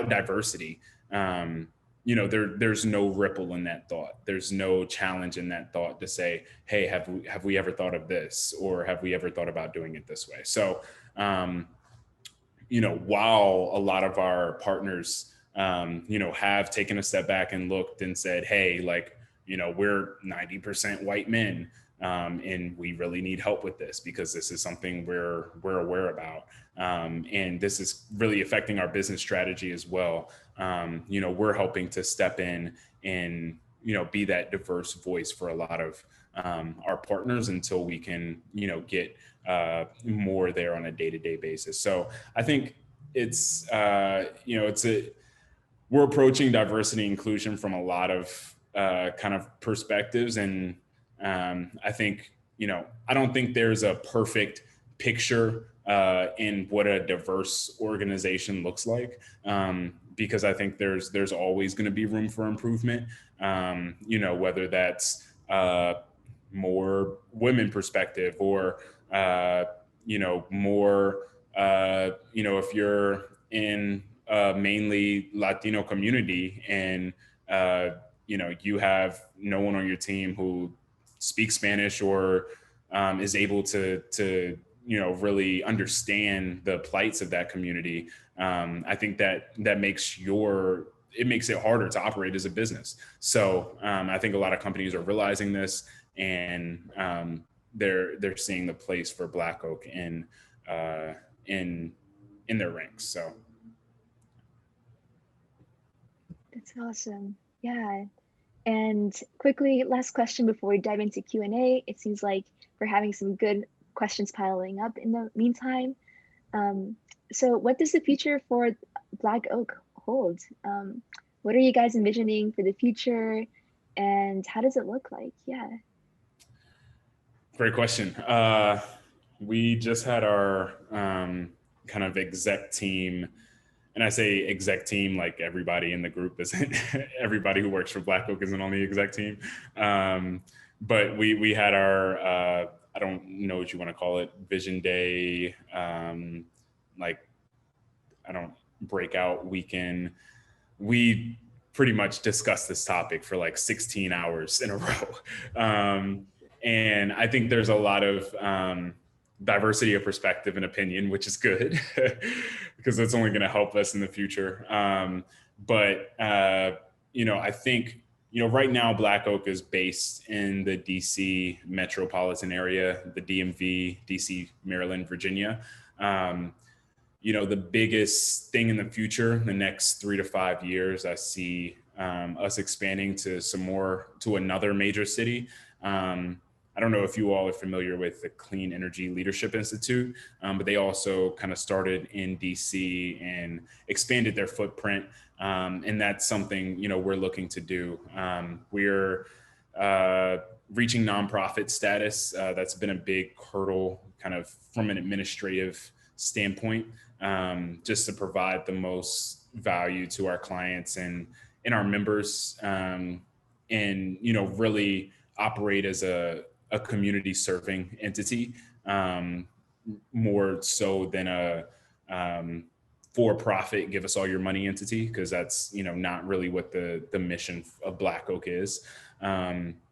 diversity. There's no ripple in that thought. There's no challenge in that thought to say, hey, have we ever thought of this, or have we ever thought about doing it this way? So, while a lot of our partners, have taken a step back and looked and said, hey, we're 90% white men, and we really need help with this because this is something we're aware about. And this is really affecting our business strategy as well. We're helping to step in and, be that diverse voice for a lot of our partners until we can, get more there on a day-to-day basis. So I think we're approaching diversity and inclusion from a lot of kind of perspectives. And I think, I don't think there's a perfect picture in what a diverse organization looks like, because I think there's always going to be room for improvement, whether that's more women perspective or, more, if you're in a mainly Latino community and, you have no one on your team who speaks Spanish or is able to really understand the plights of that community. I think that makes it harder to operate as a business. So I think a lot of companies are realizing this, and they're seeing the place for Black Oak in their ranks. So
that's awesome. Yeah. And quickly, last question before we dive into Q&A. It seems like we're having some good questions piling up in the meantime. So what does the future for Black Oak hold? What are you guys envisioning for the future, and how does it look like? Yeah.
Great question. We just had our kind of exec team. And I say exec team, like everybody in the group isn't, everybody who works for Black Oak isn't on the exec team. But we had our, I don't know what you want to call it, Vision Day, breakout weekend. We pretty much discussed this topic for 16 hours in a row. And I think there's a lot of diversity of perspective and opinion, which is good because it's only going to help us in the future. But I think, right now Black Oak is based in the DC metropolitan area, the DMV, DC, Maryland, Virginia. the biggest thing in the future, the next 3 to 5 years, I see us expanding to another major city. I don't know if you all are familiar with the Clean Energy Leadership Institute, but they also kind of started in DC and expanded their footprint. And that's something, we're looking to do. We're reaching nonprofit status. That's been a big hurdle kind of from an administrative standpoint, just to provide the most value to our clients and our members, and really operate as a community serving entity, more so than a for-profit give us all your money entity, because that's not really what the mission of Black Oak is.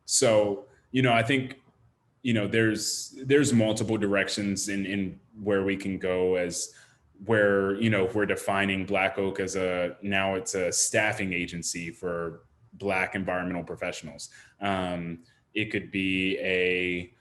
So I think there's multiple directions in where we can go, as where if we're defining Black Oak as now it's a staffing agency for Black environmental professionals. It could be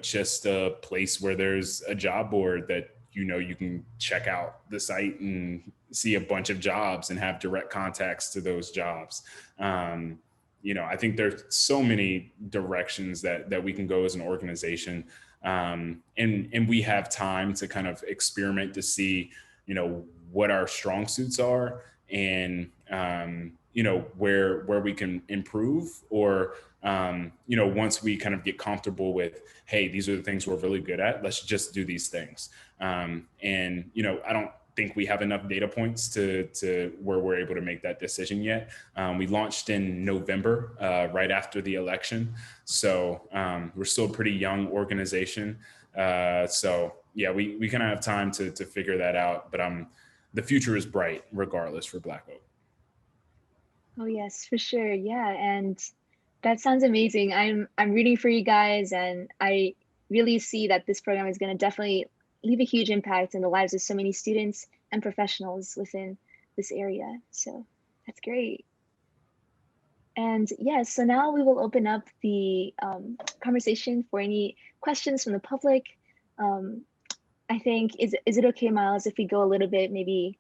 just a place where there's a job board that you can check out the site and see a bunch of jobs and have direct contacts to those jobs. I think there's so many directions that we can go as an organization, and we have time to kind of experiment to see what our strong suits are, and where we can improve, or once we kind of get comfortable with, hey, these are the things we're really good at, let's just do these things. And I don't think we have enough data points to where we're able to make that decision yet. We launched in November, right after the election. So we're still a pretty young organization. So yeah, we kind of have time to figure that out, but the future is bright regardless for Black Oak.
Oh yes, for sure. Yeah, and that sounds amazing. I'm rooting for you guys, and I really see that this program is going to definitely leave a huge impact in the lives of so many students and professionals within this area. So that's great. And yes, so now we will open up the conversation for any questions from the public. I think, is it okay, Miles, if we go a little bit, maybe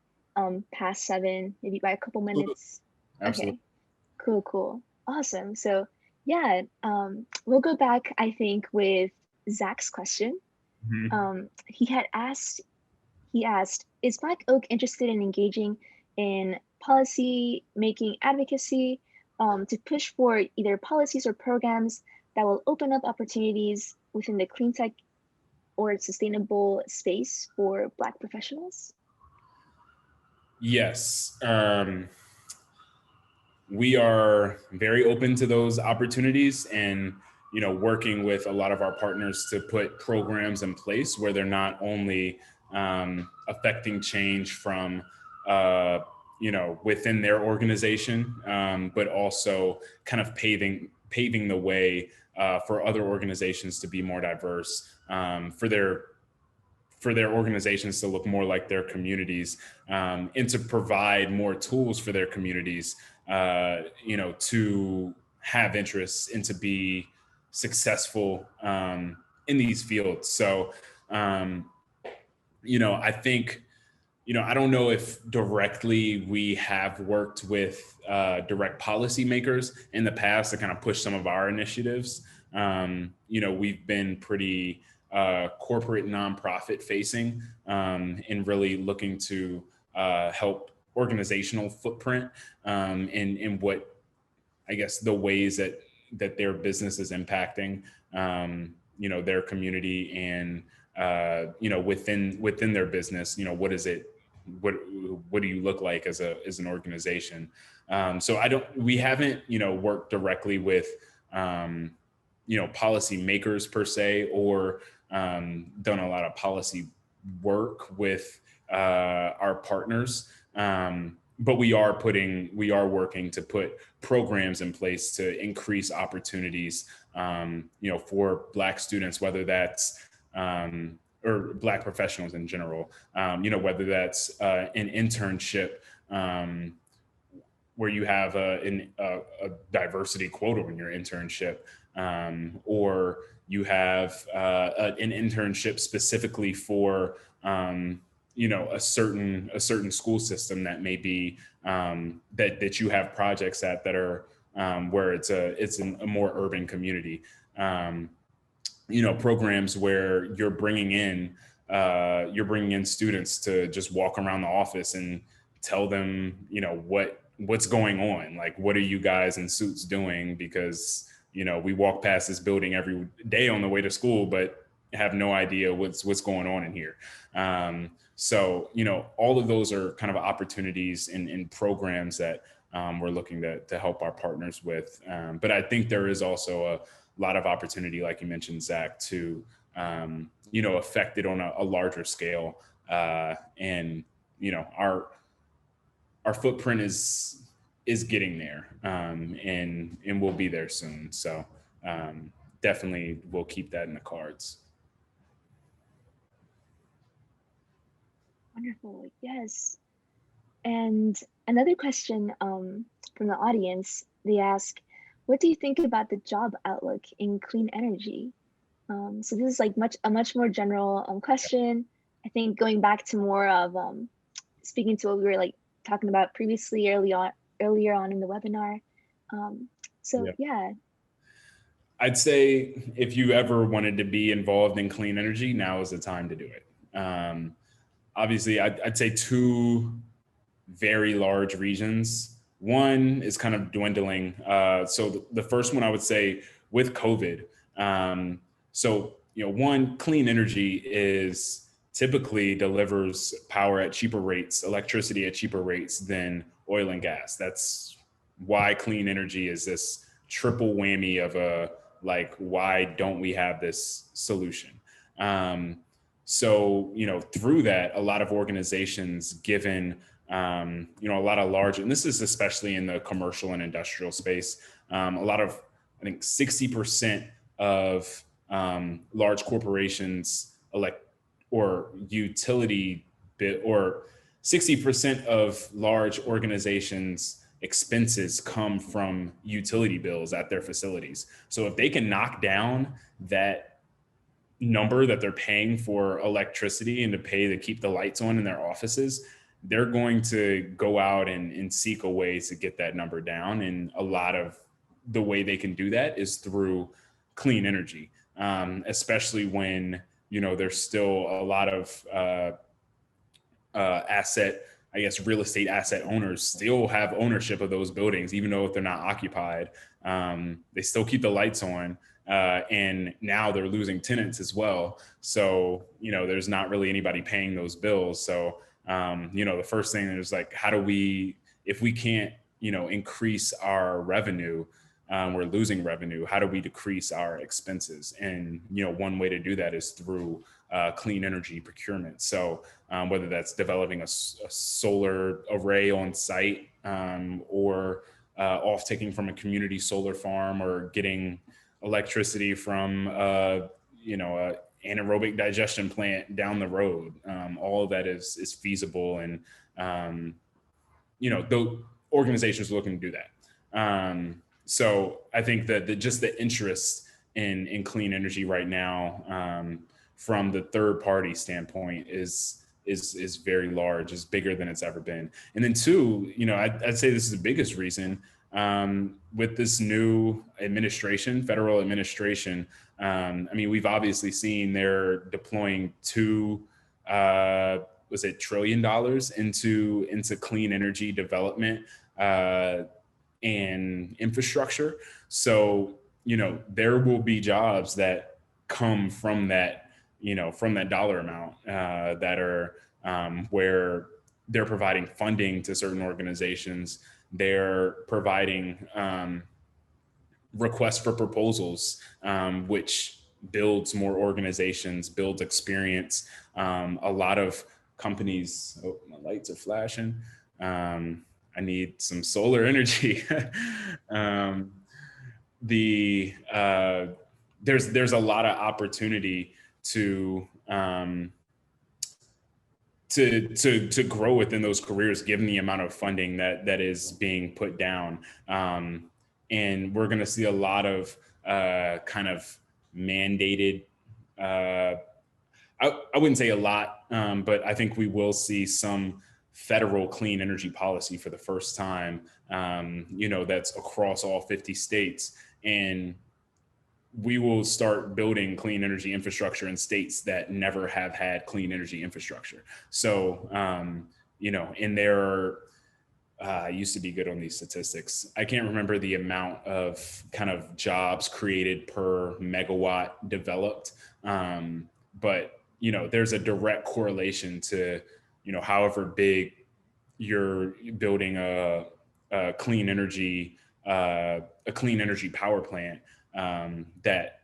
past 7, maybe by a couple minutes?
Absolutely.
Okay, cool. Awesome. So yeah, we'll go back, I think, with Zach's question.
Mm-hmm.
He asked, is Black Oak interested in engaging in policy making advocacy to push for either policies or programs that will open up opportunities within the clean tech or sustainable space for Black professionals?
Yes. We are very open to those opportunities, and working with a lot of our partners to put programs in place where they're not only affecting change from within their organization, but also kind of paving the way for other organizations to be more diverse, for their organizations to look more like their communities, and to provide more tools for their communities, to have interests and to be successful in these fields. So, I think, I don't know if directly we have worked with direct policymakers in the past to kind of push some of our initiatives. We've been pretty corporate nonprofit facing, and really looking to help organizational footprint, in what, I guess, the ways that their business is impacting their community, and within their business, what is it, what do you look like as an organization? So we haven't worked directly with policy makers per se, or done a lot of policy work with our partners, but we are working to put programs in place to increase opportunities for Black students, whether that's or Black professionals in general, whether that's an internship where you have a diversity quota in your internship, or you have an internship specifically for a certain school system that may be that you have projects at that are where it's a more urban community. Programs where you're bringing in students to just walk around the office and tell them, what's going on. Like, what are you guys in suits doing? Because, we walk past this building every day on the way to school, but have no idea what's going on in here. So, all of those are kind of opportunities in programs that we're looking to help our partners with. But I think there is also a lot of opportunity, like you mentioned, Zach, to affect it on a larger scale. And our footprint is getting there, and we'll be there soon. So definitely we'll keep that in the cards.
Wonderful. Yes. And another question from the audience, they ask, what do you think about the job outlook in clean energy? So this is like a much more general question. I think going back to more of speaking to what we were like talking about previously earlier on in the webinar. So
Yep.
yeah.
I'd say if you ever wanted to be involved in clean energy, now is the time to do it. Obviously, I'd say two very large regions. One is kind of dwindling. So the first one I would say with COVID. One, clean energy is typically delivers power at cheaper rates, electricity at cheaper rates than oil and gas. That's why clean energy is this triple whammy of why don't we have this solution? Through that, a lot of organizations given, a lot of large, and this is especially in the commercial and industrial space, I think 60% of large corporations or 60% of large organizations expenses come from utility bills at their facilities. So if they can knock down that number that they're paying for electricity and to pay to keep the lights on in their offices, they're going to go out and seek a way to get that number down. And a lot of the way they can do that is through clean energy, especially when, there's still a lot of real estate asset owners still have ownership of those buildings, even though if they're not occupied. They still keep the lights on. And now they're losing tenants as well. So, there's not really anybody paying those bills. So, the first thing is like, how do we, if we can't, increase our revenue, we're losing revenue. How do we decrease our expenses? And, one way to do that is through clean energy procurement. So whether that's developing a solar array on site, or off taking from a community solar farm, or getting electricity from a anaerobic digestion plant down the road. All of that is feasible, and the organizations are looking to do that. So I think that just the interest in clean energy right now, from the third party standpoint, is very large, is bigger than it's ever been. And then two, I'd say this is the biggest reason, with this new administration, federal administration. We've obviously seen they're deploying $2 trillion into clean energy development and infrastructure. So, there will be jobs that come from that, from that dollar amount, that are where they're providing funding to certain organizations. They're providing requests for proposals, which builds more organizations, builds experience. A lot of companies, my lights are flashing. I need some solar energy. There's a lot of opportunity to grow within those careers, given the amount of funding that is being put down. And we're going to see a lot of kind of mandated, I wouldn't say a lot, but I think we will see some federal clean energy policy for the first time, that's across all 50 states. And we will start building clean energy infrastructure in states that never have had clean energy infrastructure. So, and there are, I used to be good on these statistics. I can't remember the amount of kind of jobs created per megawatt developed. But, there's a direct correlation to, however big you're building a clean energy, a clean energy power plant, that,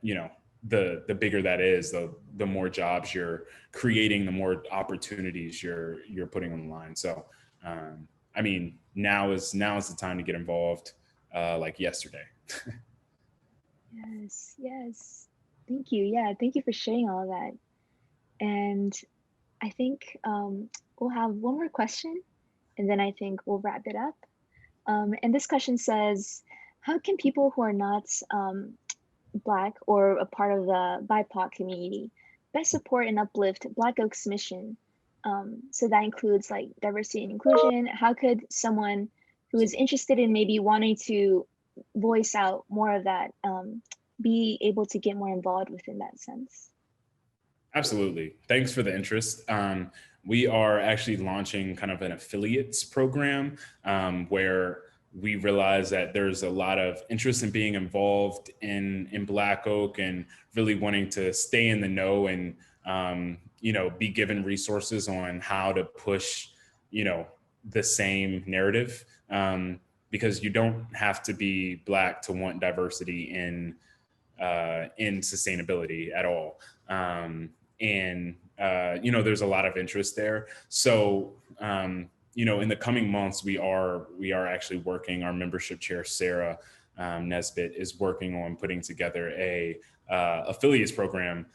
the bigger that is, the more jobs you're creating, the more opportunities you're putting on the line. So, I mean, now is the time to get involved, like yesterday.
Yes. Thank you. Yeah, thank you for sharing all of that. And I think we'll have one more question, and then I think we'll wrap it up. And this question says, how can people who are not Black or a part of the BIPOC community best support and uplift Black Oak's mission? So that includes like diversity and inclusion. How could someone who is interested in maybe wanting to voice out more of that be able to get more involved within that sense?
Absolutely. Thanks for the interest. We are actually launching kind of an affiliates program, where we realize that there's a lot of interest in being involved in Black Oak and really wanting to stay in the know and, be given resources on how to push, the same narrative, because you don't have to be Black to want diversity in sustainability at all. There's a lot of interest there. So, in the coming months, we are actually working, our membership chair, Sarah Nesbitt, is working on putting together a affiliates program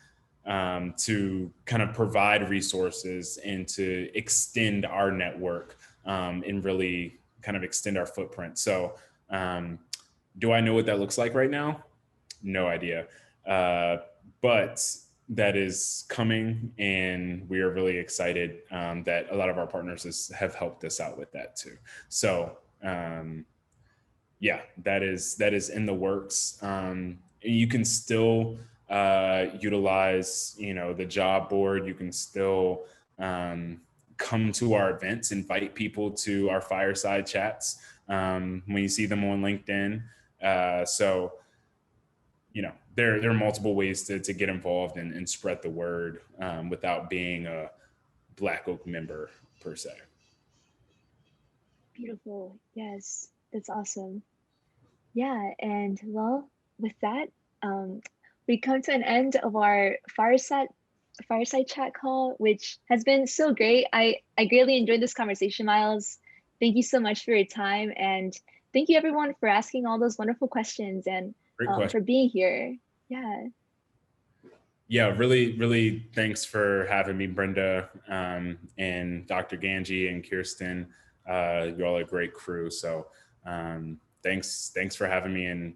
to kind of provide resources and to extend our network, and really kind of extend our footprint. So, do I know what that looks like right now? No idea. But that is coming, and we are really excited that a lot of our partners have helped us out with that too. So that is in the works. You can still utilize, the job board. You can still come to our events, invite people to our fireside chats when you see them on LinkedIn. There are multiple ways to get involved and spread the word without being a Black Oak member per se.
Beautiful. Yes, that's awesome. Yeah, and well, with that, we come to an end of our fireside chat call, which has been so great. I greatly enjoyed this conversation, Miles. Thank you so much for your time, and thank you everyone for asking all those wonderful questions and for being here.
Yeah, really, really thanks for having me, Brenda, and Dr. Ganji and Kirsten. You're all a great crew. So thanks for having me, and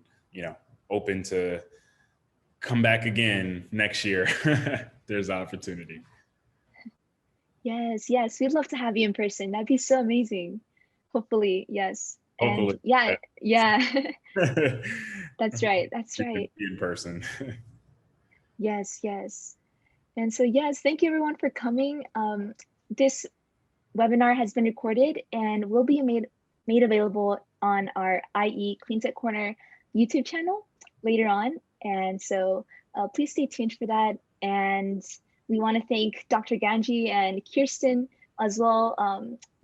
open to come back again next year. There's opportunity.
Yes, we'd love to have you in person. That'd be so amazing. Hopefully, yes.
Hopefully.
And yeah. That's right.
In person.
Yes. And so, yes, thank you everyone for coming. This webinar has been recorded and will be made available on our IE Cleantech Corner YouTube channel later on. And so please stay tuned for that. And we want to thank Dr. Ganji and Kirsten as well,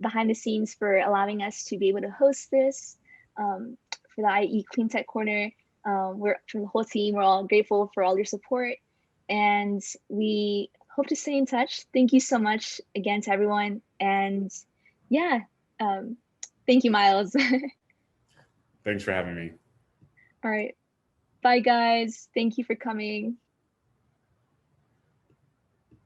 behind the scenes, for allowing us to be able to host this for the IE Cleantech Corner. We're, from the whole team, we're all grateful for all your support, and we hope to stay in touch. Thank you so much again to everyone. And thank you, Miles.
Thanks for having me.
All right. Bye, guys. Thank you for coming.